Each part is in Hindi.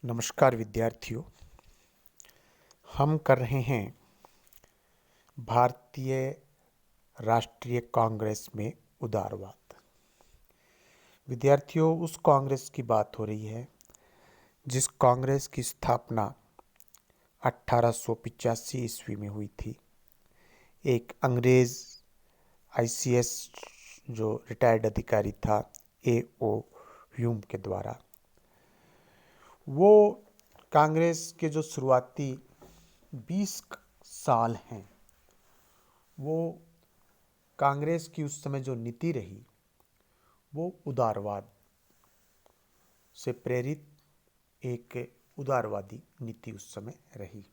नमस्कार विद्यार्थियों। हम कर रहे हैं भारतीय राष्ट्रीय कांग्रेस में उदारवाद। विद्यार्थियों, उस कांग्रेस की बात हो रही है जिस कांग्रेस की स्थापना 1885 ईस्वी में हुई थी। एक अंग्रेज आईसीएस जो रिटायर्ड अधिकारी था, ए.ओ. ह्यूम के द्वारा। वो कांग्रेस के जो शुरुआती 20 साल हैं, वो कांग्रेस की उस समय जो नीति रही वो उदारवाद से प्रेरित एक उदारवादी नीति उस समय रही।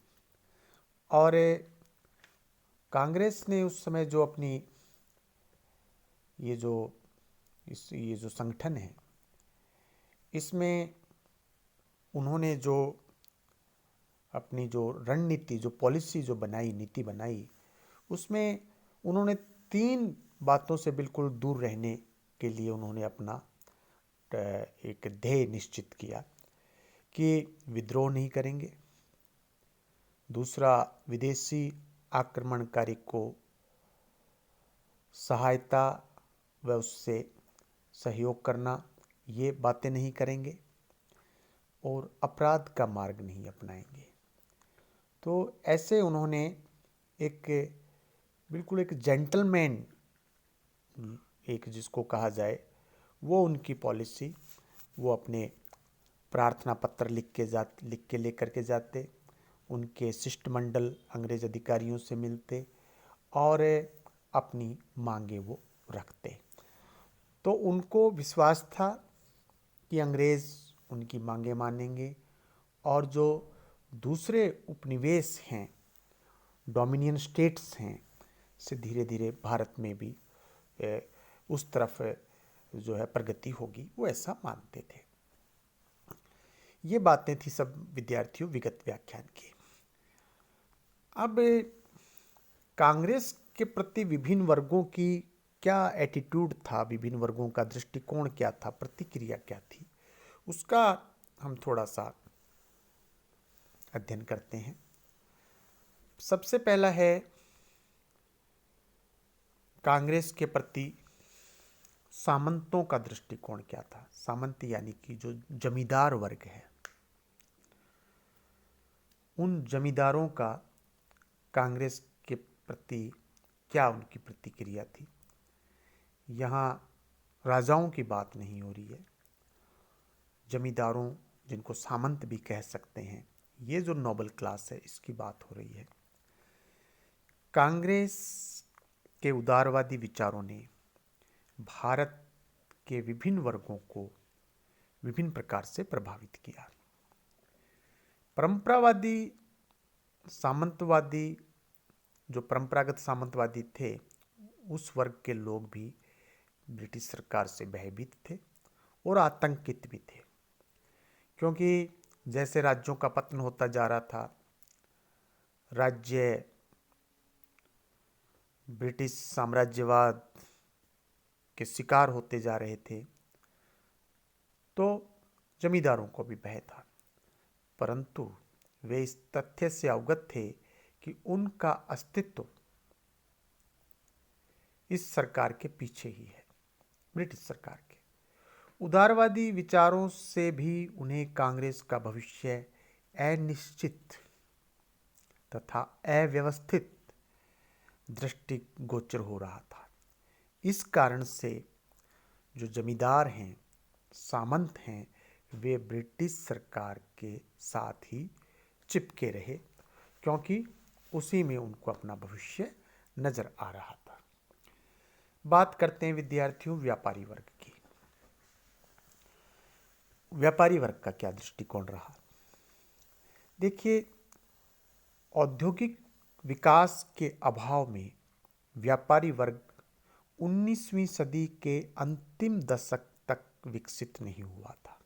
और कांग्रेस ने उस समय जो अपनी ये जो संगठन है, इसमें उन्होंने जो अपनी जो रणनीति, जो पॉलिसी जो बनाई, नीति बनाई, उसमें उन्होंने 3 बातों से बिल्कुल दूर रहने के लिए उन्होंने अपना एक ध्येय निश्चित किया कि विद्रोह नहीं करेंगे। दूसरा, विदेशी आक्रमणकारी को सहायता व उससे सहयोग करना, ये बातें नहीं करेंगे। और अपराध का मार्ग नहीं अपनाएंगे। तो ऐसे उन्होंने एक बिल्कुल एक जेंटलमैन, एक जिसको कहा जाए, वो उनकी पॉलिसी, वो अपने प्रार्थना पत्र लिख के लेकर के जाते, उनके शिष्टमंडल अंग्रेज अधिकारियों से मिलते और अपनी मांगे वो रखते। तो उनको विश्वास था कि अंग्रेज उनकी मांगे मानेंगे और जो दूसरे उपनिवेश हैं, डोमिनियन स्टेट्स हैं, से धीरे धीरे भारत में भी उस तरफ जो है प्रगति होगी, वो ऐसा मानते थे। ये बातें थी सब विद्यार्थियों विगत व्याख्यान की। अब कांग्रेस के प्रति विभिन्न वर्गों की क्या एटीट्यूड था, विभिन्न वर्गों का दृष्टिकोण क्या था, प्रतिक्रिया क्या थी, उसका हम थोड़ा सा अध्ययन करते हैं। सबसे पहला है कांग्रेस के प्रति सामंतों का दृष्टिकोण क्या था। सामंत यानी कि जो जमींदार वर्ग है, उन जमींदारों का कांग्रेस के प्रति क्या उनकी प्रतिक्रिया थी। यहाँ राजाओं की बात नहीं हो रही है, जमींदारों, जिनको सामंत भी कह सकते हैं, ये जो नोबल क्लास है, इसकी बात हो रही है। कांग्रेस के उदारवादी विचारों ने भारत के विभिन्न वर्गों को विभिन्न प्रकार से प्रभावित किया। परंपरावादी सामंतवादी, जो परंपरागत सामंतवादी थे, उस वर्ग के लोग भी ब्रिटिश सरकार से भयभीत थे और आतंकित भी थे, क्योंकि जैसे राज्यों का पतन होता जा रहा था, राज्य ब्रिटिश साम्राज्यवाद के शिकार होते जा रहे थे, तो जमींदारों को भी भय था। परंतु वे इस तथ्य से अवगत थे कि उनका अस्तित्व इस सरकार के पीछे ही है, ब्रिटिश सरकार के। उदारवादी विचारों से भी उन्हें कांग्रेस का भविष्य अनिश्चित तथा अव्यवस्थित दृष्टिगोचर हो रहा था। इस कारण से जो जमींदार हैं, सामंत हैं, वे ब्रिटिश सरकार के साथ ही चिपके रहे, क्योंकि उसी में उनको अपना भविष्य नजर आ रहा था। बात करते हैं विद्यार्थियों व्यापारी वर्ग की। व्यापारी वर्ग का क्या दृष्टिकोण रहा। देखिए, औद्योगिक विकास के अभाव में व्यापारी वर्ग 19वीं सदी के अंतिम दशक तक विकसित नहीं हुआ था,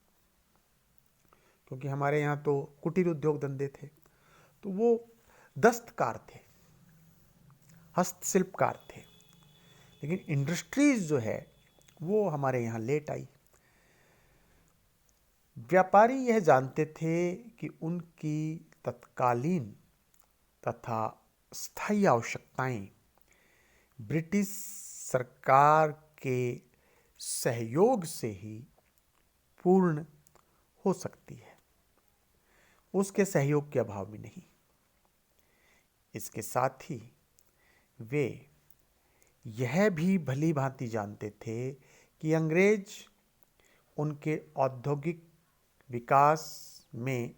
क्योंकि हमारे यहाँ तो कुटीर उद्योग धंधे थे, तो वो दस्तकार थे, हस्तशिल्पकार थे। लेकिन इंडस्ट्रीज जो है वो हमारे यहाँ लेट आई। व्यापारी यह जानते थे कि उनकी तत्कालीन तथा स्थायी आवश्यकताएं ब्रिटिश सरकार के सहयोग से ही पूर्ण हो सकती है, उसके सहयोग के अभाव में नहीं। इसके साथ ही वे यह भी भली भांति जानते थे कि अंग्रेज उनके औद्योगिक विकास में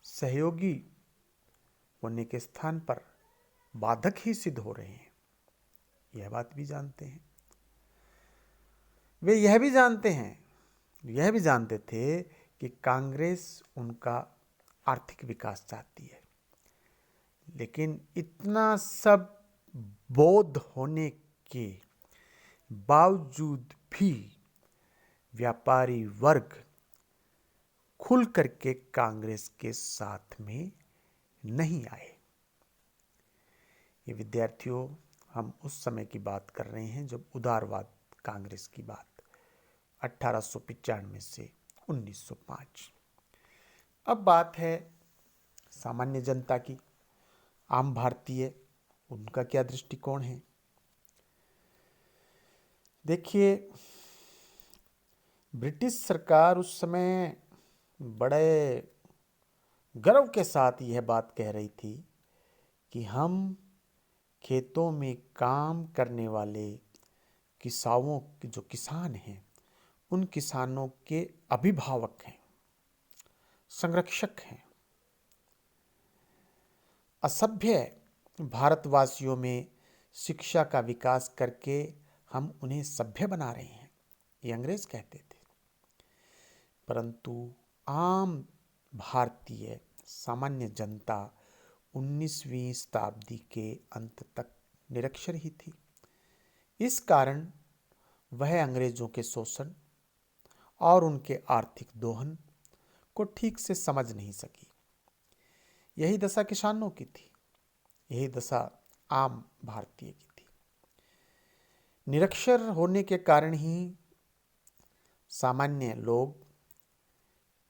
सहयोगी होने के स्थान पर बाधक ही सिद्ध हो रहे हैं। यह बात भी जानते हैं। वे यह भी जानते थे कि कांग्रेस उनका आर्थिक विकास चाहती है, लेकिन इतना सब बोध होने के बावजूद भी व्यापारी वर्ग खुल करके कांग्रेस के साथ में नहीं आए। ये विद्यार्थियों, हम उस समय की बात कर रहे हैं जब उदारवाद कांग्रेस की बात 1895 से 1905। अब बात है सामान्य जनता की, आम भारतीय, उनका क्या दृष्टिकोण है। देखिए, ब्रिटिश सरकार उस समय बड़े गर्व के साथ यह बात कह रही थी कि हम खेतों में काम करने वाले किसानों के जो किसान हैं, उन किसानों के अभिभावक हैं, संरक्षक हैं। असभ्य भारतवासियों में शिक्षा का विकास करके हम उन्हें सभ्य बना रहे हैं, ये अंग्रेज कहते थे। परंतु आम भारतीय सामान्य जनता 19वीं शताब्दी के अंत तक निरक्षर ही थी। इस कारण वह अंग्रेजों के शोषण और उनके आर्थिक दोहन को ठीक से समझ नहीं सकी। यही दशा किसानों की थी, यही दशा आम भारतीय की थी। निरक्षर होने के कारण ही सामान्य लोग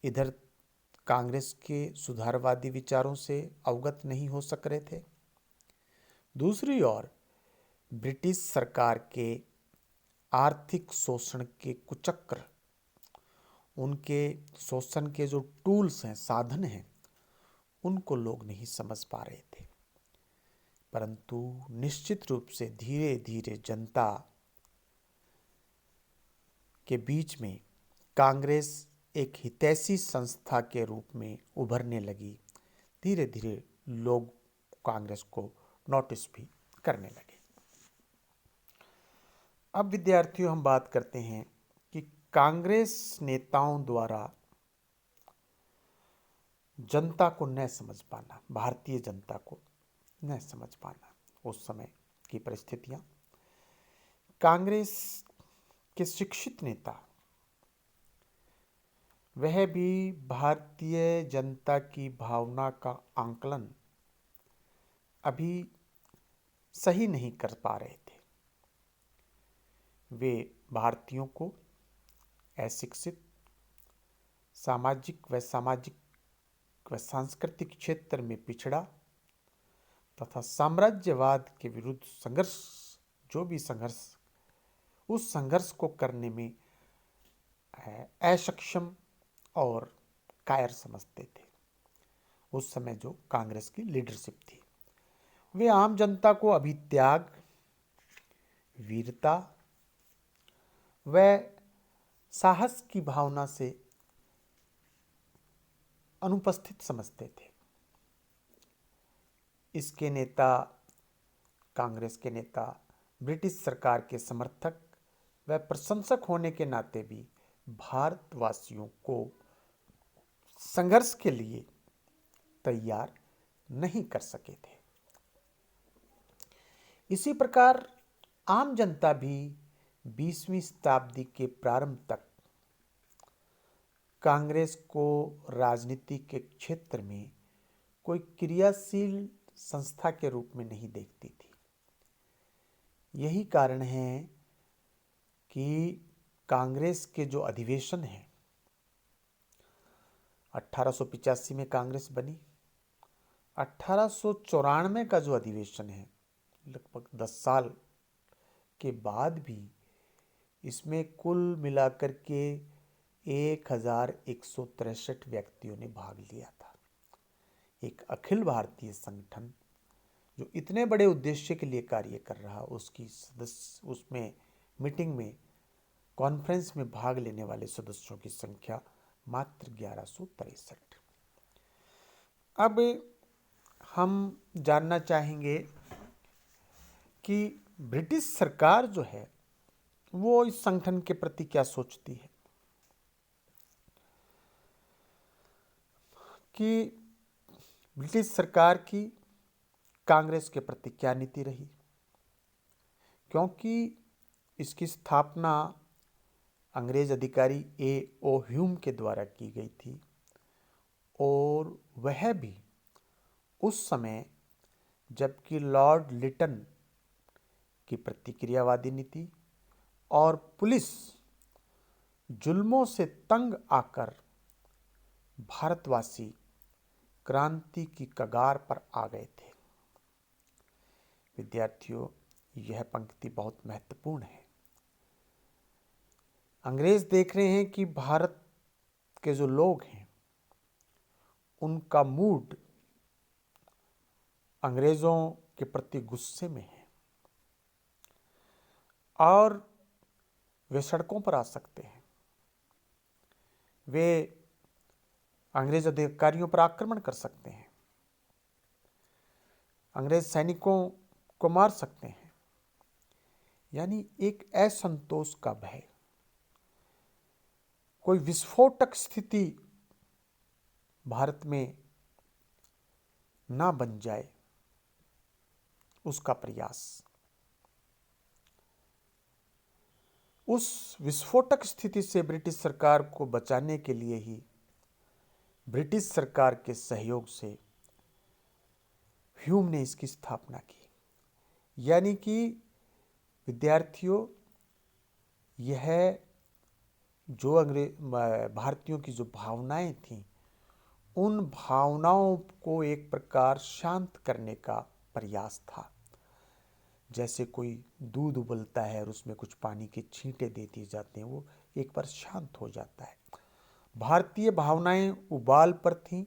इधर कांग्रेस के सुधारवादी विचारों से अवगत नहीं हो सक रहे थे। दूसरी ओर ब्रिटिश सरकार के आर्थिक शोषण के कुचक्र, उनके शोषण के जो टूल्स हैं, साधन हैं, उनको लोग नहीं समझ पा रहे थे। परंतु निश्चित रूप से धीरे धीरे जनता के बीच में कांग्रेस एक हितैषी संस्था के रूप में उभरने लगी। धीरे धीरे लोग कांग्रेस को नोटिस भी करने लगे। अब विद्यार्थियों, हम बात करते हैं कि कांग्रेस नेताओं द्वारा जनता को न समझ पाना, भारतीय जनता को न समझ पाना, उस समय की परिस्थितियां। कांग्रेस के शिक्षित नेता वह भी भारतीय जनता की भावना का आंकलन अभी सही नहीं कर पा रहे थे। वे भारतीयों को अशिक्षित, सामाजिक व सांस्कृतिक क्षेत्र में पिछड़ा तथा साम्राज्यवाद के विरुद्ध संघर्ष, जो भी संघर्ष, उस संघर्ष को करने में अक्षम और कायर समझते थे। उस समय जो कांग्रेस की लीडरशिप थी, वे आम जनता को अभी त्याग, वीरता व साहस की भावना से अनुपस्थित समझते थे। इसके नेता, कांग्रेस के नेता, ब्रिटिश सरकार के समर्थक व प्रशंसक होने के नाते भी भारतवासियों को संघर्ष के लिए तैयार नहीं कर सके थे। इसी प्रकार आम जनता भी 20वीं शताब्दी के प्रारंभ तक कांग्रेस को राजनीति के क्षेत्र में कोई क्रियाशील संस्था के रूप में नहीं देखती थी। यही कारण है कि कांग्रेस के जो अधिवेशन हैं, 1885 में कांग्रेस बनी। 1894 का जो अधिवेशन है, लगभग 10 साल के बाद भी इसमें कुल मिलाकर के 1163 व्यक्तियों ने भाग लिया था। एक अखिल भारतीय संगठन जो इतने बड़े उद्देश्य के लिए कार्य कर रहा, उसकी सदस्य उसमें मीटिंग में, कॉन्फ्रेंस में भाग लेने वाले सदस्यों की संख्या मात्र 1163। अब हम जानना चाहेंगे कि ब्रिटिश सरकार जो है वो इस संगठन के प्रति क्या सोचती है, कि ब्रिटिश सरकार की कांग्रेस के प्रति क्या नीति रही, क्योंकि इसकी स्थापना अंग्रेज अधिकारी A.O. ह्यूम के द्वारा की गई थी और वह भी उस समय जबकि लॉर्ड लिटन की प्रतिक्रियावादी नीति और पुलिस जुल्मों से तंग आकर भारतवासी क्रांति की कगार पर आ गए थे। विद्यार्थियों, यह पंक्ति बहुत महत्वपूर्ण है। अंग्रेज देख रहे हैं कि भारत के जो लोग हैं उनका मूड अंग्रेजों के प्रति गुस्से में है और वे सड़कों पर आ सकते हैं, वे अंग्रेज अधिकारियों पर आक्रमण कर सकते हैं, अंग्रेज सैनिकों को मार सकते हैं। यानी एक असंतोष का भय, कोई विस्फोटक स्थिति भारत में ना बन जाए, उसका प्रयास। उस विस्फोटक स्थिति से ब्रिटिश सरकार को बचाने के लिए ही ब्रिटिश सरकार के सहयोग से ह्यूम ने इसकी स्थापना की। यानी कि विद्यार्थियों, यह जो भारतीयों की जो भावनाएं थीं, उन भावनाओं को एक प्रकार शांत करने का प्रयास था। जैसे कोई दूध उबलता है और उसमें कुछ पानी के छींटे दे दिए जाते हैं, वो एक बार शांत हो जाता है। भारतीय भावनाएं उबाल पर थीं,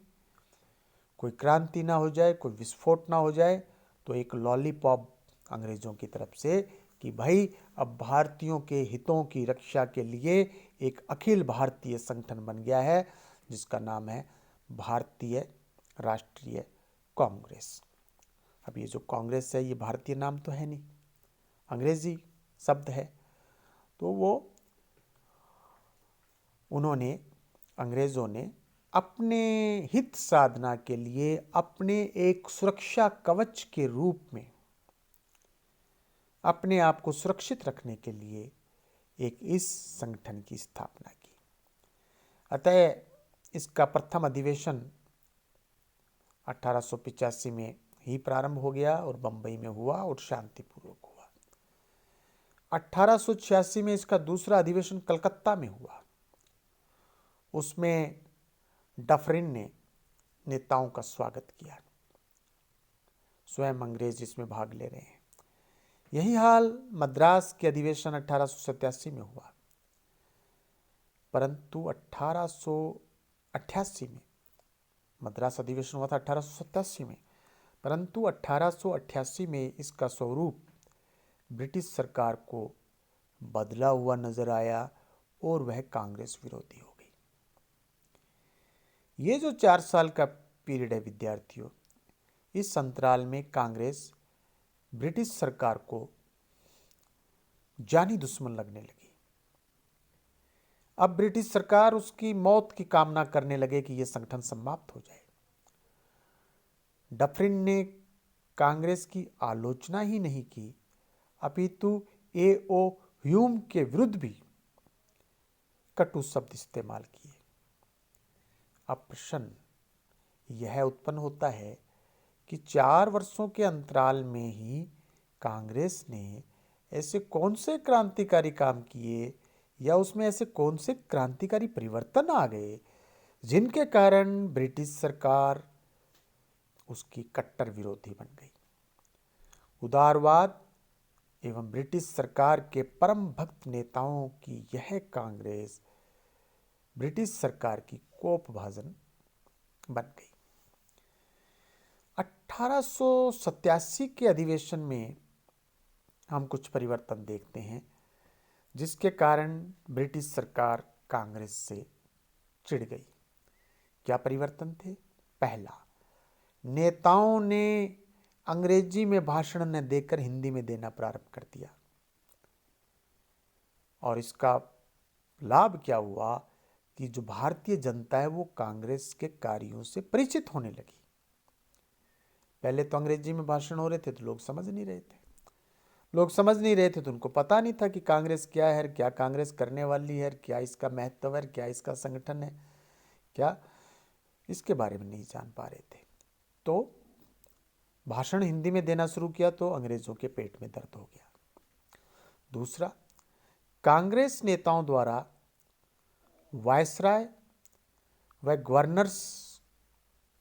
कोई क्रांति ना हो जाए, कोई विस्फोट ना हो जाए, तो एक लॉलीपॉप अंग्रेजों की तरफ से कि भाई अब भारतीयों के हितों की रक्षा के लिए एक अखिल भारतीय संगठन बन गया है जिसका नाम है भारतीय राष्ट्रीय कांग्रेस। अब ये जो कांग्रेस है, ये भारतीय नाम तो है नहीं, अंग्रेजी शब्द है। तो वो अंग्रेजों ने अपने हित साधना के लिए, अपने एक सुरक्षा कवच के रूप में अपने आप को सुरक्षित रखने के लिए एक इस संगठन की स्थापना की। अतः इसका प्रथम अधिवेशन 1885 में ही प्रारंभ हो गया और बंबई में हुआ और शांतिपूर्वक हुआ। 1886 में इसका दूसरा अधिवेशन कलकत्ता में हुआ। उसमें डफरिन ने नेताओं का स्वागत किया, स्वयं अंग्रेज इसमें भाग ले रहे हैं। यही हाल मद्रास के अधिवेशन 1887 में हुआ, परंतु 1888 में मद्रास अधिवेशन हुआ था 1887 में, परंतु 1888 में इसका स्वरूप ब्रिटिश सरकार को बदला हुआ नजर आया और वह कांग्रेस विरोधी हो गई। ये जो 4 साल का पीरियड है विद्यार्थियों, इस अंतराल में कांग्रेस ब्रिटिश सरकार को जानी दुश्मन लगने लगी। अब ब्रिटिश सरकार उसकी मौत की कामना करने लगे कि यह संगठन समाप्त हो जाए। डफरिन ने कांग्रेस की आलोचना ही नहीं की, अपितु A.O. ह्यूम के विरुद्ध भी कटु शब्द इस्तेमाल किए। अब प्रश्न यह उत्पन्न होता है कि 4 वर्षों के अंतराल में ही कांग्रेस ने ऐसे कौन से क्रांतिकारी काम किए या उसमें ऐसे कौन से क्रांतिकारी परिवर्तन आ गए जिनके कारण ब्रिटिश सरकार उसकी कट्टर विरोधी बन गई। उदारवाद एवं ब्रिटिश सरकार के परम भक्त नेताओं की यह कांग्रेस ब्रिटिश सरकार की कोपभाजन बन गई। 1887 के अधिवेशन में हम कुछ परिवर्तन देखते हैं जिसके कारण ब्रिटिश सरकार कांग्रेस से चिढ़ गई। क्या परिवर्तन थे? पहला, नेताओं ने अंग्रेजी में भाषण न देकर हिंदी में देना प्रारंभ कर दिया और इसका लाभ क्या हुआ कि जो भारतीय जनता है वो कांग्रेस के कार्यों से परिचित होने लगी। पहले तो अंग्रेजी में भाषण हो रहे थे तो लोग समझ नहीं रहे थे, तो उनको पता नहीं था कि कांग्रेस क्या है, क्या कांग्रेस करने वाली है, क्या इसका महत्व है, क्या इसका संगठन है, क्या इसके बारे में नहीं जान पा रहे थे। तो भाषण हिंदी में देना शुरू किया तो अंग्रेजों के पेट में दर्द हो गया। दूसरा, कांग्रेस नेताओं द्वारा वायसराय व गवर्नर्स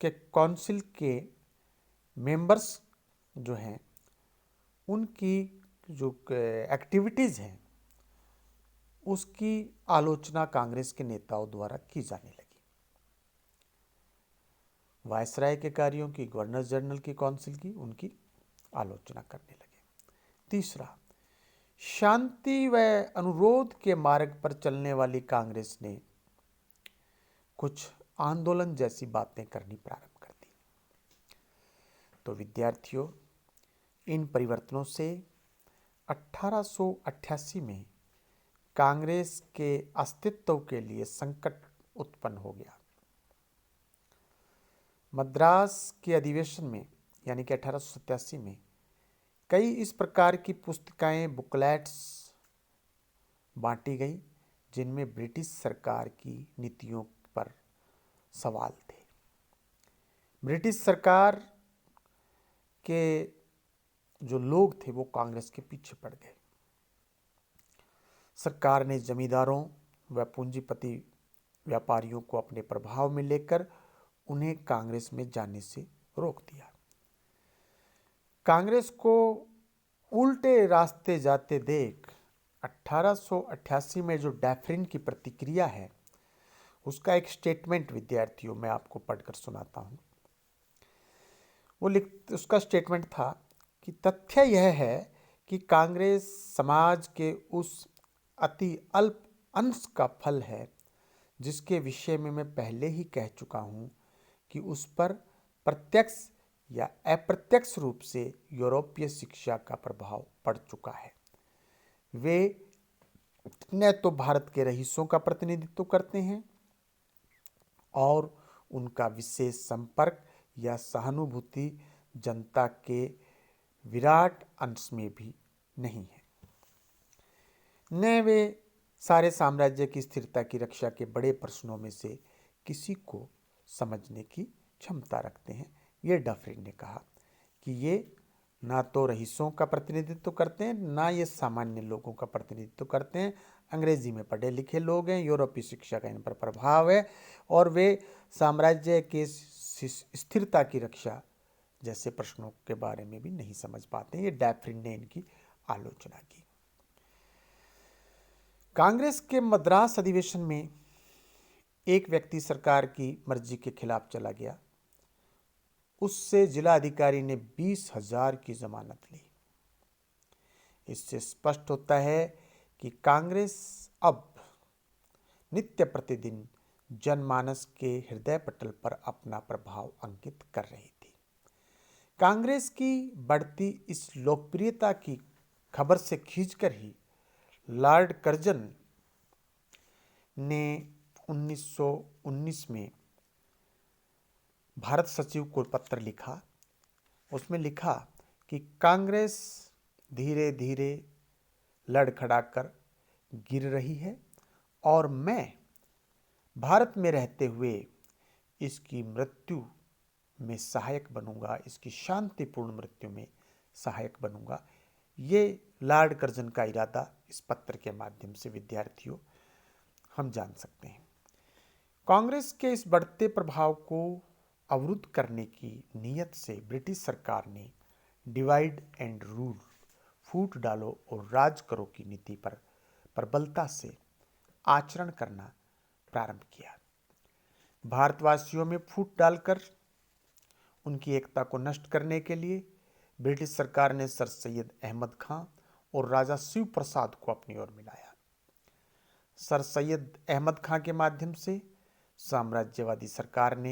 के काउंसिल के मेंबर्स जो हैं उनकी जो एक्टिविटीज़ हैं उसकी आलोचना कांग्रेस के नेताओं द्वारा की जाने लगी। वायसराय के कार्यों की, गवर्नर जनरल की काउंसिल की, उनकी आलोचना करने लगे। तीसरा, शांति व अनुरोध के मार्ग पर चलने वाली कांग्रेस ने कुछ आंदोलन जैसी बातें करनी प्रारंभ कर दी। तो विद्यार्थियों, इन परिवर्तनों से 1888 में कांग्रेस के अस्तित्व के लिए संकट उत्पन्न हो गया। मद्रास के अधिवेशन में यानी कि 1887 में कई इस प्रकार की पुस्तिकाएं, बुकलेट्स बांटी गई जिनमें ब्रिटिश सरकार की नीतियों पर सवाल थे। ब्रिटिश सरकार के जो लोग थे वो कांग्रेस के पीछे पड़ गए। सरकार ने जमींदारों व पूंजीपति व्यापारियों को अपने प्रभाव में लेकर उन्हें कांग्रेस में जाने से रोक दिया। कांग्रेस को उल्टे रास्ते जाते देख 1888 में जो डैफरिन की प्रतिक्रिया है उसका एक स्टेटमेंट विद्यार्थियों मैं आपको पढ़कर सुनाता हूँ। उसका स्टेटमेंट था कि तथ्य यह है कि कांग्रेस समाज के उस अति अल्प अंश का फल है जिसके विषय में मैं पहले ही कह चुका हूँ कि उस पर प्रत्यक्ष या अप्रत्यक्ष रूप से यूरोपीय शिक्षा का प्रभाव पड़ चुका है। वे न तो भारत के रईसों का प्रतिनिधित्व करते हैं और उनका विशेष संपर्क या सहानुभूति जनता के विराट अंश में भी नहीं है। न वे सारे साम्राज्य की स्थिरता की रक्षा के बड़े प्रश्नों में से किसी को समझने की क्षमता रखते हैं। ये डफरिन ने कहा कि ये ना तो रईसों का प्रतिनिधित्व करते हैं, ना ये सामान्य लोगों का प्रतिनिधित्व करते हैं। अंग्रेजी में पढ़े लिखे लोग हैं, यूरोपीय शिक्षा का इन पर प्रभाव है और वे साम्राज्य के स्थिरता की रक्षा जैसे प्रश्नों के बारे में भी नहीं समझ पाते। ये डैफरिन ने इनकी आलोचना की। कांग्रेस के मद्रास अधिवेशन में एक व्यक्ति सरकार की मर्जी के खिलाफ चला गया। उससे जिला अधिकारी ने 20,000 की जमानत ली। इससे स्पष्ट होता है कि कांग्रेस अब नित्य प्रतिदिन जनमानस के हृदय पटल पर अपना प्रभाव अंकित कर रही थी। कांग्रेस की बढ़ती इस लोकप्रियता की खबर से खींचकर ही लॉर्ड कर्जन ने 1919 में भारत सचिव को पत्र लिखा। उसमें लिखा कि कांग्रेस धीरे धीरे लड़खड़ाकर गिर रही है और मैं भारत में रहते हुए इसकी मृत्यु में सहायक बनूंगा, इसकी शांतिपूर्ण मृत्यु में सहायक बनूंगा। ये लॉर्ड कर्जन का इरादा इस पत्र के माध्यम से विद्यार्थियों हम जान सकते हैं। कांग्रेस के इस बढ़ते प्रभाव को अवरुद्ध करने की नीयत से ब्रिटिश सरकार ने डिवाइड एंड रूल, फूट डालो और राज करो की नीति पर प्रबलता से आचरण करना प्रारंभ किया। भारतवासियों में फूट डालकर उनकी एकता को नष्ट करने के लिए ब्रिटिश सरकार ने सर सैयद अहमद खां और राजा शिव प्रसाद को अपनी ओर मिलाया। सर सैयद अहमद खां के माध्यम से साम्राज्यवादी सरकार ने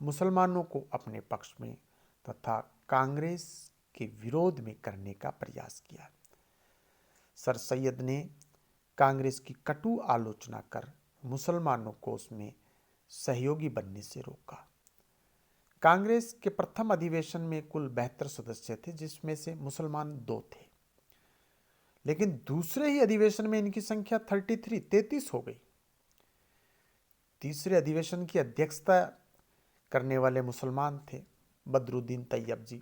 मुसलमानों को अपने पक्ष में तथा कांग्रेस के विरोध में करने का प्रयास किया। सर सैयद ने कांग्रेस की कटु आलोचना कर मुसलमानों को उसमें सहयोगी बनने से रोका। कांग्रेस के प्रथम अधिवेशन में कुल 72 सदस्य थे, जिसमें से मुसलमान 2 थे, लेकिन दूसरे ही अधिवेशन में इनकी संख्या 33 हो गई। तीसरे अधिवेशन की अध्यक्षता करने वाले मुसलमान थे बदरुद्दीन तैयब जी।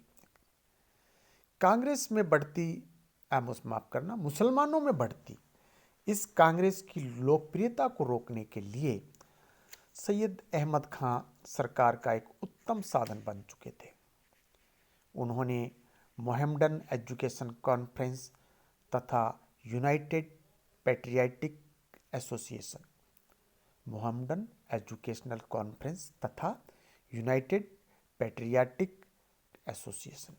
कांग्रेस में बढ़ती मुसलमानों में बढ़ती इस कांग्रेस की लोकप्रियता को रोकने के लिए सैयद अहमद खां सरकार का एक उत्तम साधन बन चुके थे। उन्होंने मोहम्मडन एजुकेशन कॉन्फ्रेंस तथा United patriotic association, Mohammedan educational conference तथा यूनाइटेड पैट्रियाटिक एसोसिएशन,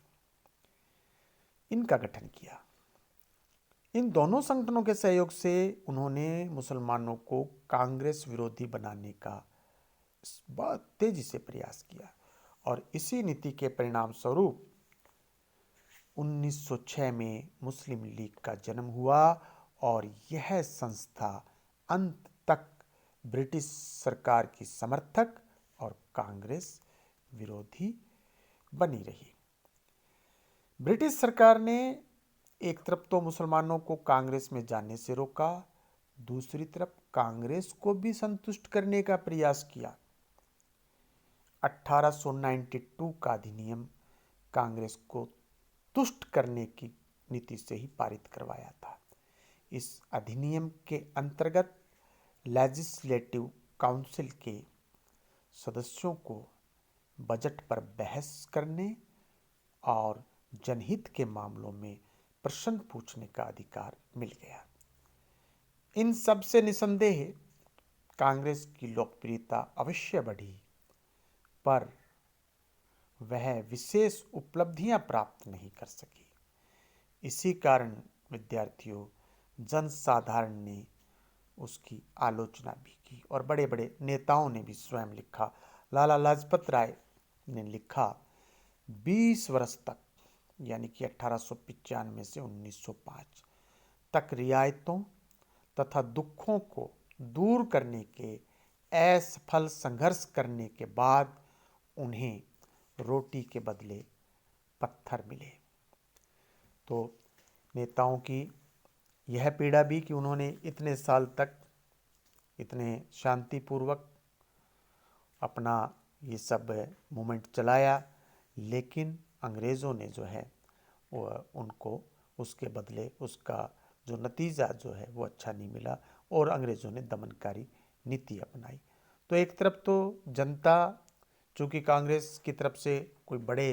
इनका गठन किया। इन दोनों संगठनों के सहयोग से उन्होंने मुसलमानों को कांग्रेस विरोधी बनाने का बहुत तेजी से प्रयास किया और इसी नीति के परिणाम स्वरूप 1906 में मुस्लिम लीग का जन्म हुआ और यह संस्था अंत तक ब्रिटिश सरकार की समर्थक और कांग्रेस विरोधी बनी रही। ब्रिटिश सरकार ने एक तरफ तो मुसलमानों को कांग्रेस में जाने से रोका, दूसरी तरफ कांग्रेस को भी संतुष्ट करने का प्रयास किया। 1892 का अधिनियम कांग्रेस को तुष्ट करने की नीति से ही पारित करवाया था। इस अधिनियम के अंतर्गत लेजिस्लेटिव काउंसिल के सदस्यों को बजट पर बहस करने और जनहित के मामलों में प्रश्न पूछने का अधिकार मिल गया। इन सब से निसंदेह कांग्रेस की लोकप्रियता अवश्य बढ़ी, पर वह विशेष उपलब्धियां प्राप्त नहीं कर सकी। इसी कारण विद्यार्थियों, जनसाधारण ने उसकी आलोचना भी की और बड़े बड़े नेताओं ने भी स्वयं लिखा। लाला लाजपत राय ने लिखा, 20 वर्ष तक यानी कि 1895 से 1905 तक रियायतों तथा दुखों को दूर करने के असफल संघर्ष करने के बाद उन्हें रोटी के बदले पत्थर मिले। तो नेताओं की यह पीड़ा भी कि उन्होंने इतने साल तक इतने शांतिपूर्वक अपना ये सब मूवमेंट चलाया, लेकिन अंग्रेज़ों ने जो है वो उनको उसके बदले उसका जो नतीजा जो है वो अच्छा नहीं मिला और अंग्रेज़ों ने दमनकारी नीति अपनाई। तो एक तरफ तो जनता, चूँकि कांग्रेस की तरफ से कोई बड़े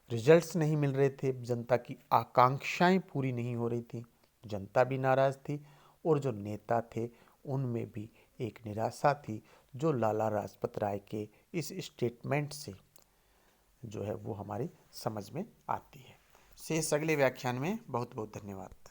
रिजल्ट्स नहीं मिल रहे थे, जनता की आकांक्षाएं पूरी नहीं हो रही थी, जनता भी नाराज़ थी और जो नेता थे उनमें भी एक निराशा थी, जो लाला लाजपत राय के इस स्टेटमेंट से जो है वो हमारी समझ में आती है। शेष अगले व्याख्यान में। बहुत बहुत धन्यवाद।